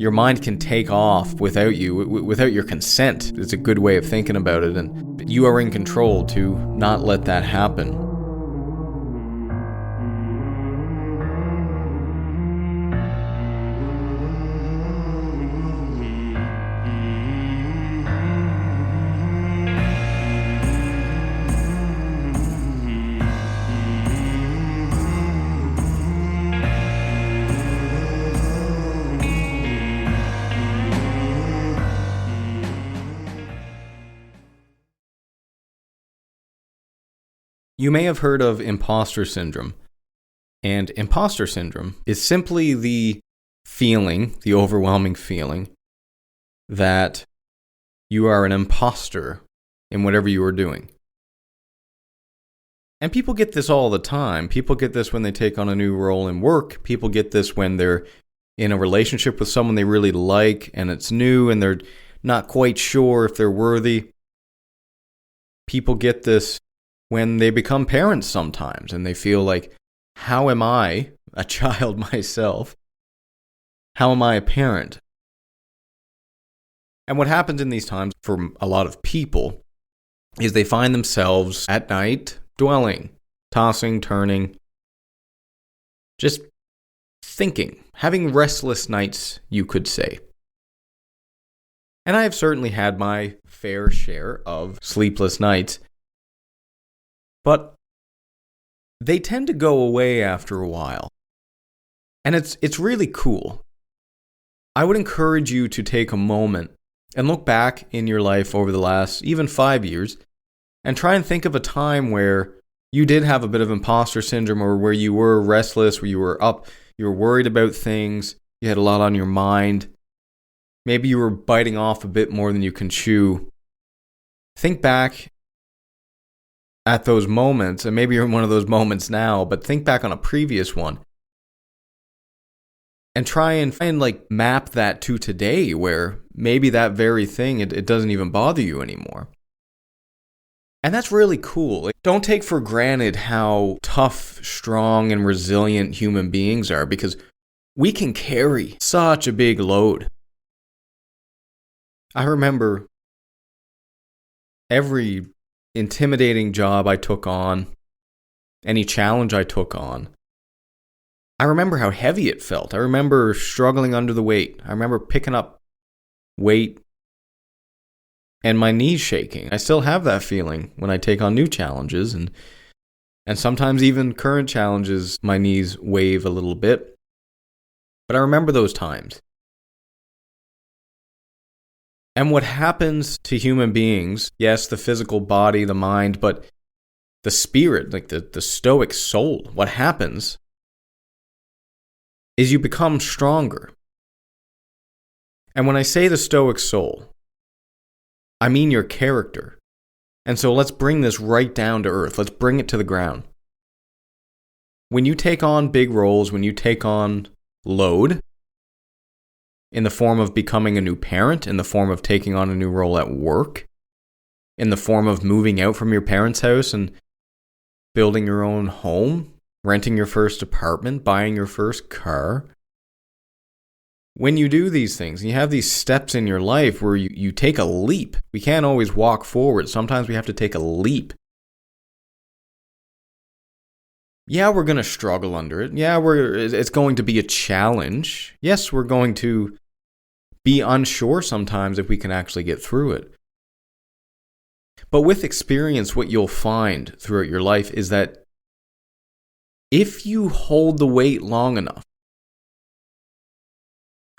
your mind can take off without you, without your consent. It's a good way of thinking about it, and you are in control to not let that happen. You may have heard of imposter syndrome. And imposter syndrome is simply the feeling, the overwhelming feeling, that you are an imposter in whatever you are doing. And people get this all the time. People get this when they take on a new role in work. People get this when they're in a relationship with someone they really like and it's new and they're not quite sure if they're worthy. People get this when they become parents sometimes and they feel like, how am I, a child myself, how am I a parent? And what happens in these times for a lot of people is they find themselves at night dwelling, tossing, turning, just thinking, having restless nights, you could say. And I have certainly had my fair share of sleepless nights. But they tend to go away after a while. And it's really cool. I would encourage you to take a moment and look back in your life over the last even 5 years and try and think of a time where you did have a bit of imposter syndrome or where you were restless, where you were up, you were worried about things, you had a lot on your mind. Maybe you were biting off a bit more than you can chew. Think back at those moments, and maybe you're in one of those moments now, but think back on a previous one and try and like map that to today where maybe that very thing, it doesn't even bother you anymore. And that's really cool. Don't take for granted how tough, strong, and resilient human beings are because we can carry such a big load. I remember every intimidating job I took on, any challenge I took on, I remember how heavy it felt. I remember struggling under the weight. I remember picking up weight and my knees shaking. I still have that feeling when I take on new challenges and sometimes even current challenges, my knees wave a little bit. But I remember those times. And what happens to human beings, yes, the physical body, the mind, but the spirit, like the stoic soul, what happens is you become stronger. And when I say the stoic soul, I mean your character. And so let's bring this right down to earth. Let's bring it to the ground. When you take on big roles, when you take on load, in the form of becoming a new parent, in the form of taking on a new role at work, in the form of moving out from your parents' house and building your own home, renting your first apartment, buying your first car. When you do these things, and you have these steps in your life where you take a leap. We can't always walk forward. Sometimes we have to take a leap. Yeah, we're going to struggle under it. Yeah, it's going to be a challenge. Yes, we're going to be unsure sometimes if we can actually get through it. But with experience, what you'll find throughout your life is that if you hold the weight long enough,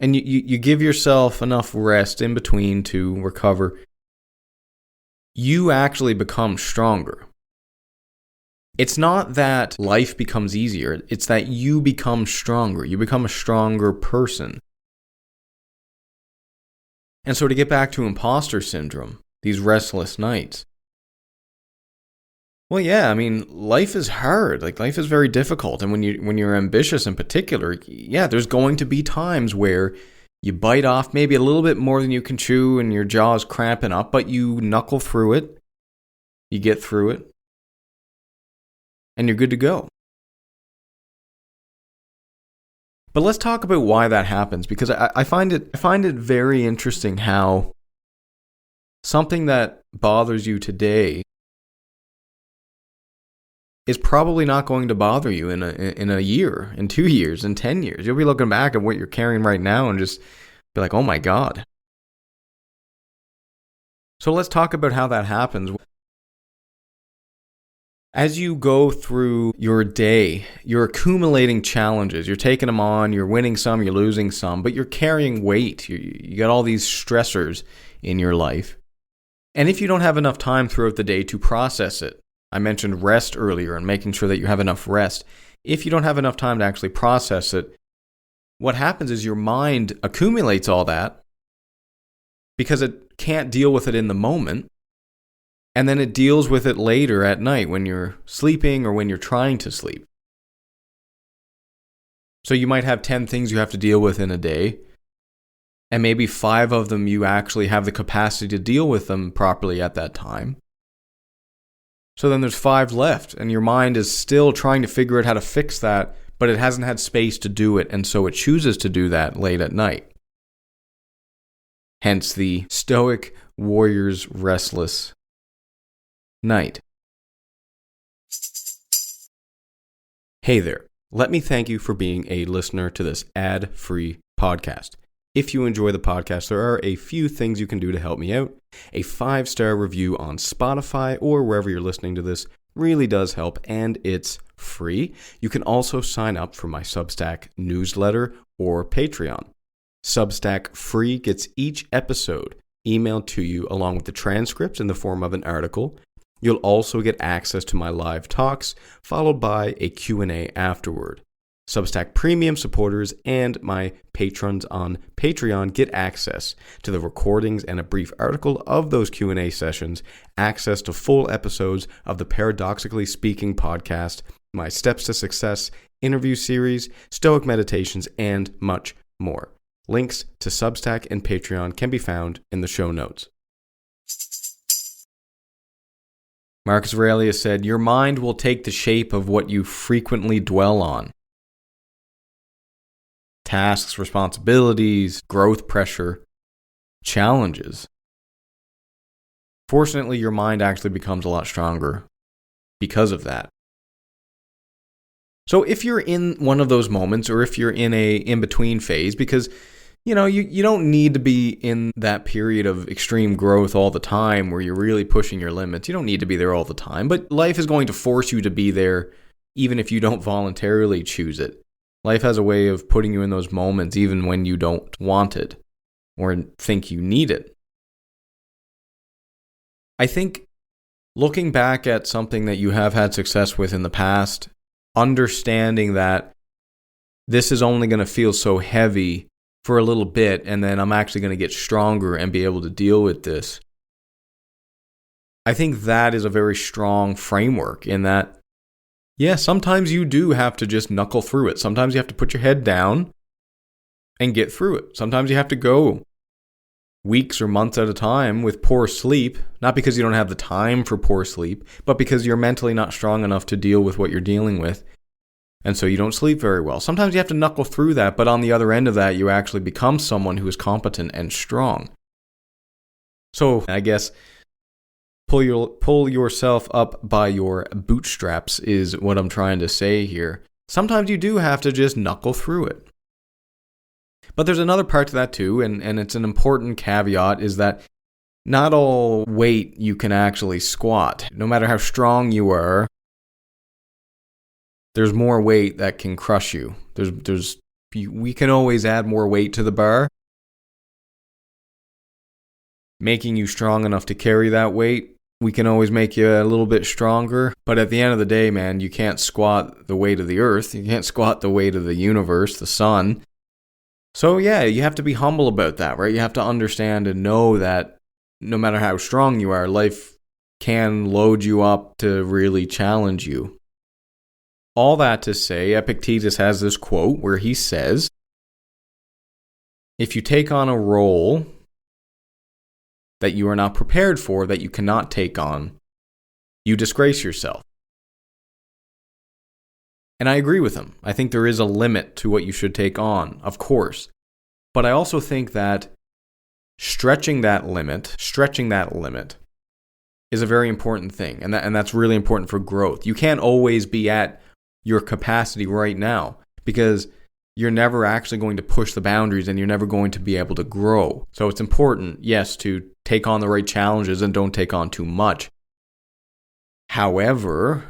and you give yourself enough rest in between to recover, you actually become stronger. It's not that life becomes easier, it's that you become stronger. You become a stronger person. And so to get back to imposter syndrome, these restless nights. Well, yeah, I mean, life is hard. Like, life is very difficult. And when you're ambitious in particular, yeah, there's going to be times where you bite off maybe a little bit more than you can chew and your jaw's cramping up, but you knuckle through it. You get through it. And you're good to go. But let's talk about why that happens, because I find it very interesting how something that bothers you today is probably not going to bother you in a year, in 2 years, in 10 years. You'll be looking back at what you're carrying right now and just be like, oh my God. So let's talk about how that happens. As you go through your day, you're accumulating challenges. You're taking them on, you're winning some, you're losing some, but you're carrying weight. You got all these stressors in your life. And if you don't have enough time throughout the day to process it, I mentioned rest earlier and making sure that you have enough rest. If you don't have enough time to actually process it, what happens is your mind accumulates all that because it can't deal with it in the moment. And then it deals with it later at night when you're sleeping or when you're trying to sleep. So you might have 10 things you have to deal with in a day, and maybe 5 of them you actually have the capacity to deal with them properly at that time. So then there's 5 left, and your mind is still trying to figure out how to fix that, but it hasn't had space to do it, and so it chooses to do that late at night. Hence the Stoic warrior's restless night. Hey there. Let me thank you for being a listener to this ad-free podcast. If you enjoy the podcast, there are a few things you can do to help me out. A 5-star review on Spotify or wherever you're listening to this really does help, and it's free. You can also sign up for my Substack newsletter or Patreon. Substack free gets each episode emailed to you along with the transcripts in the form of an article. You'll also get access to my live talks, followed by a Q&A afterward. Substack Premium supporters and my patrons on Patreon get access to the recordings and a brief article of those Q&A sessions, access to full episodes of the Paradoxically Speaking podcast, my Steps to Success interview series, Stoic meditations, and much more. Links to Substack and Patreon can be found in the show notes. Marcus Aurelius said, "Your mind will take the shape of what you frequently dwell on." Tasks, responsibilities, growth pressure, challenges. Fortunately, your mind actually becomes a lot stronger because of that. So if you're in one of those moments, or if you're in a in-between phase, because you don't need to be in that period of extreme growth all the time where you're really pushing your limits. You don't need to be there all the time, but life is going to force you to be there even if you don't voluntarily choose it. Life has a way of putting you in those moments even when you don't want it or think you need it. I think looking back at something that you have had success with in the past, understanding that this is only going to feel so heavy for a little bit, and then I'm actually going to get stronger and be able to deal with this. I think that is a very strong framework in that, yeah, sometimes you do have to just knuckle through it. Sometimes you have to put your head down and get through it. Sometimes you have to go weeks or months at a time with poor sleep, not because you don't have the time for poor sleep, but because you're mentally not strong enough to deal with what you're dealing with. And so you don't sleep very well. Sometimes you have to knuckle through that, but on the other end of that, you actually become someone who is competent and strong. So I guess pull yourself up by your bootstraps is what I'm trying to say here. Sometimes you do have to just knuckle through it. But there's another part to that too, and it's an important caveat, is that not all weight you can actually squat. No matter how strong you are, there's more weight that can crush you. We can always add more weight to the bar, making you strong enough to carry that weight. We can always make you a little bit stronger, but at the end of the day, man, you can't squat the weight of the earth. You can't squat the weight of the universe, the sun. So yeah, you have to be humble about that, right? You have to understand and know that no matter how strong you are, life can load you up to really challenge you. All that to say, Epictetus has this quote where he says, "If you take on a role that you are not prepared for, that you cannot take on, you disgrace yourself." And I agree with him. I think there is a limit to what you should take on, of course. But I also think that stretching that limit is a very important thing. And that's really important for growth. You can't always be at your capacity right now because you're never actually going to push the boundaries and you're never going to be able to grow. So it's important, yes, to take on the right challenges and don't take on too much. However,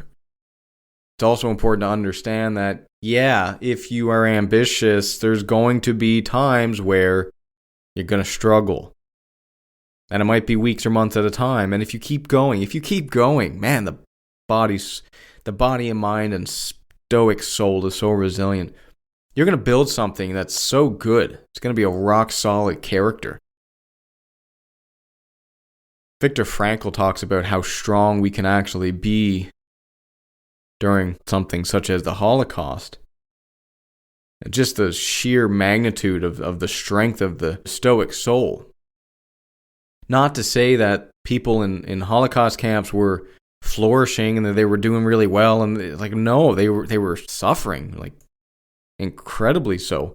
it's also important to understand that, yeah, if you are ambitious, there's going to be times where you're going to struggle. And it might be weeks or months at a time. And if you keep going, man, the body and mind and stoic soul is so resilient. You're going to build something that's so good. It's going to be a rock solid character. Viktor Frankl talks about how strong we can actually be during something such as the Holocaust. Just the sheer magnitude of the strength of the stoic soul. Not to say that people in Holocaust camps were flourishing and that they were doing really well, and no, they were suffering, incredibly so.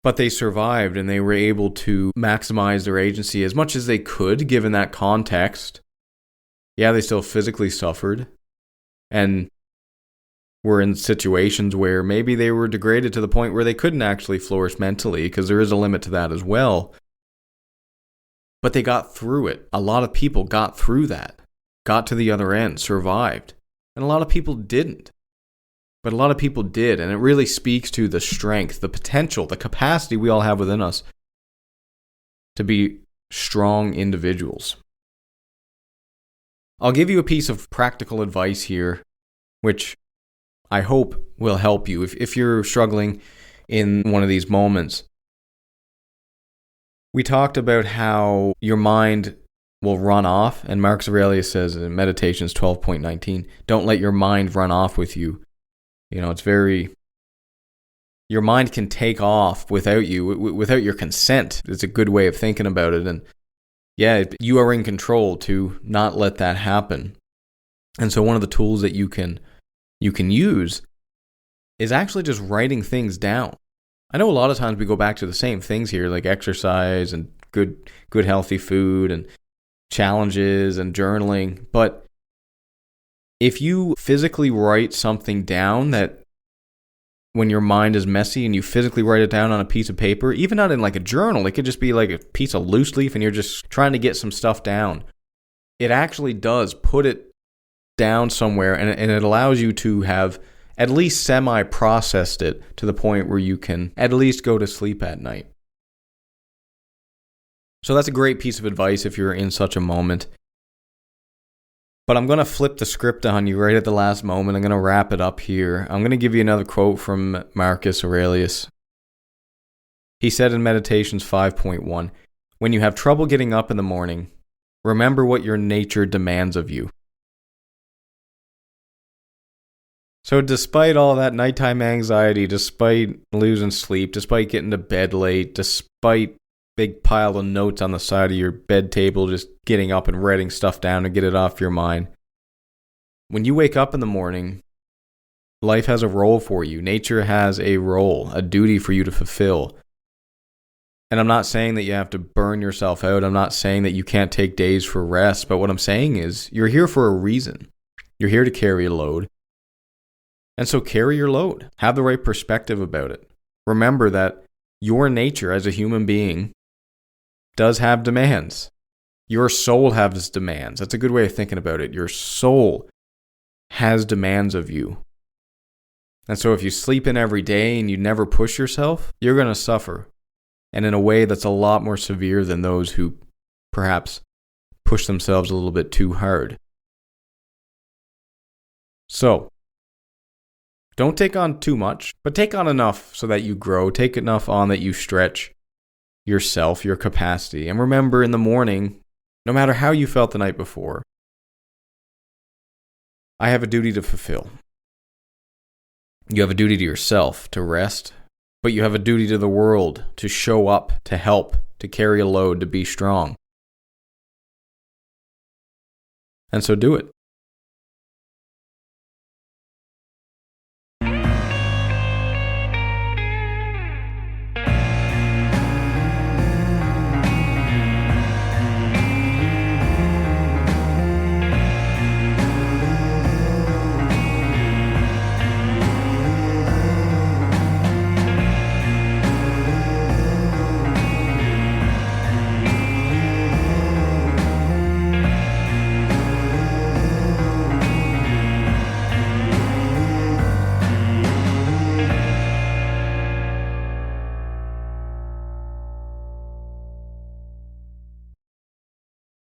But they survived and they were able to maximize their agency as much as they could given that context. Yeah, they still physically suffered and were in situations where maybe they were degraded to the point where they couldn't actually flourish mentally, because there is a limit to that as well. But they got through it. A lot of people got through that, got to the other end, survived. And a lot of people didn't. But a lot of people did, and it really speaks to the strength, the potential, the capacity we all have within us to be strong individuals. I'll give you a piece of practical advice here, which I hope will help you if you're struggling in one of these moments. We talked about how your mind will run off, and Marcus Aurelius says in Meditations 12.19, don't let your mind run off with you. Your mind can take off without you, without your consent. It's a good way of thinking about it. And yeah, you are in control to not let that happen. And so one of the tools that you can use is actually just writing things down. I know a lot of times we go back to the same things here, like exercise and good healthy food and challenges and journaling. But if you physically write something down, that when your mind is messy and you physically write it down on a piece of paper, even not in a journal, it could just be like a piece of loose leaf and you're just trying to get some stuff down. It actually does put it down somewhere, and it allows you to have at least semi-processed it to the point where you can at least go to sleep at night. So that's a great piece of advice if you're in such a moment. But I'm going to flip the script on you right at the last moment. I'm going to wrap it up here. I'm going to give you another quote from Marcus Aurelius. He said in Meditations 5.1, when you have trouble getting up in the morning, remember what your nature demands of you. So despite all that nighttime anxiety, despite losing sleep, despite getting to bed late, despite big pile of notes on the side of your bed table, just getting up and writing stuff down to get it off your mind. When you wake up in the morning, life has a role for you. Nature has a role, a duty for you to fulfill. And I'm not saying that you have to burn yourself out. I'm not saying that you can't take days for rest. But what I'm saying is you're here for a reason. You're here to carry a load. And so carry your load. Have the right perspective about it. Remember that your nature as a human being does have demands. Your soul has demands. That's a good way of thinking about it. Your soul has demands of you. And so if you sleep in every day and you never push yourself, you're going to suffer. And in a way that's a lot more severe than those who perhaps push themselves a little bit too hard. So, don't take on too much, but take on enough so that you grow. Take enough on that you stretch yourself, your capacity. And remember, in the morning, no matter how you felt the night before, I have a duty to fulfill. You have a duty to yourself to rest, but you have a duty to the world to show up, to help, to carry a load, to be strong. And so do it.